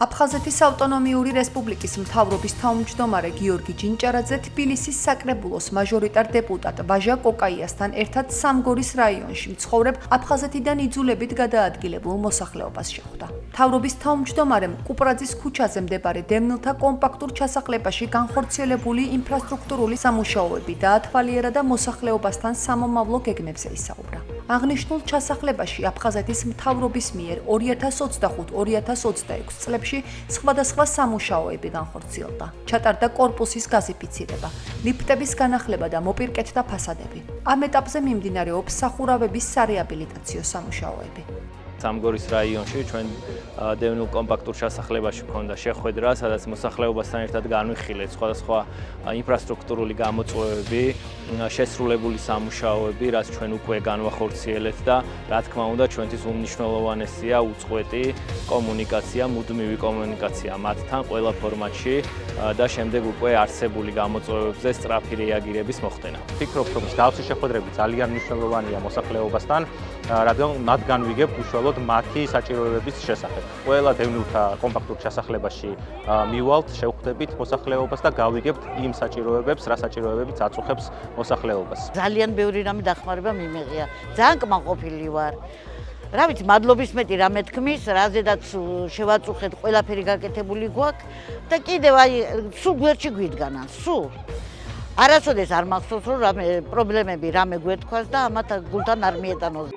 აფხაზეთის ავტონომიური რესპუბლიკის მთავრობის თავმჯდომარე გიორგი ჯინჭარაძე თბილისის საკრებულოს მაჟორიტარ დეპუტატ ვაჟა კოკაიასთან ერთად სამგორის რაიონში მცხოვრებ აფხაზეთიდან იძულებით გადაადგილებულ მოსახლეობას შეხვდა. მთავრობის თავმჯდომარემ კუპრაძის ქუჩაზე მდებარე დევნილთა კომპაქტურ ჩასახლებაში განხორციელებული ინფრასტრუქტურული სამუშაოები დაათვალიერა და მოსახლეობასთან სამომავლო გეგმებზე ისაუბრა. აღნიშნულ ჩასახლებაში აფხაზეთის მთავრობის მიერ 2025-2026 წლებში სხვადასხვა სამუშაოები განხორციელდა. ჩატარდა კორპუსის გაზიფიცირება, ლიფტების განახლება და მოპირკეთდა ფასადები. ამ ეტაპზე მიმდინარეობს სახურავების სარეაბილიტაციო სამუშაოები. სამგორის რაიონში ჩვენ დევნილ კომპაქტურ ჩასახლებაში გვქონდა შეხვედრა, სადაც მოსახლეობასთან ერთად განვიხილეთ სხვადასხვა ინფრასტრუქტურული გამოწვევები, შესრულებული სამუშაოები, რაც ჩვენ უკვე განვახორციელეთ და რა თქმა უნდა ჩვენთვის უმნიშვნელოვანესია უწყვეტი კომუნიკაცია, მუდმივი კომუნიკაცია მათთან ყველა ფორმატში და შემდეგ უკვე არსებული გამოწვევებზე სწრაფი რეაგირების მოხდენა. ვფიქრობ, რომ მსგავსი შეხვედრები ძალიან მნიშვნელოვანია მოსახლეობასთან, რადგან მათგან ვიგებ უშუალოდ მათი საჭიროებების შესახებ. ყველა დევნილთა კომპაქტურ ჩასახლებაში მივალთ, შევხვდებით მოსახლეობას და გავიგებთ იმ საჭიროებებს, რა საჭიროებებიც აწუხებს მოსახლეობას. ძალიან ბევრი რამე დახმარება მიმეღია. ძალიან კმაყოფილი ვარ. რა ვიცი, მადლობის მეტი რამე თქმის, რაზედაც შევაწუხეთ, ყველაფერი გაკეთებული გვაქვს და კიდევ აი სულ გვერდში გვიდგანან, სულ. არასოდეს არ მახსოვს, რომ რამე პრობლემები რამე გვეთქვას და ამათ გულთან არ მიეტანოს.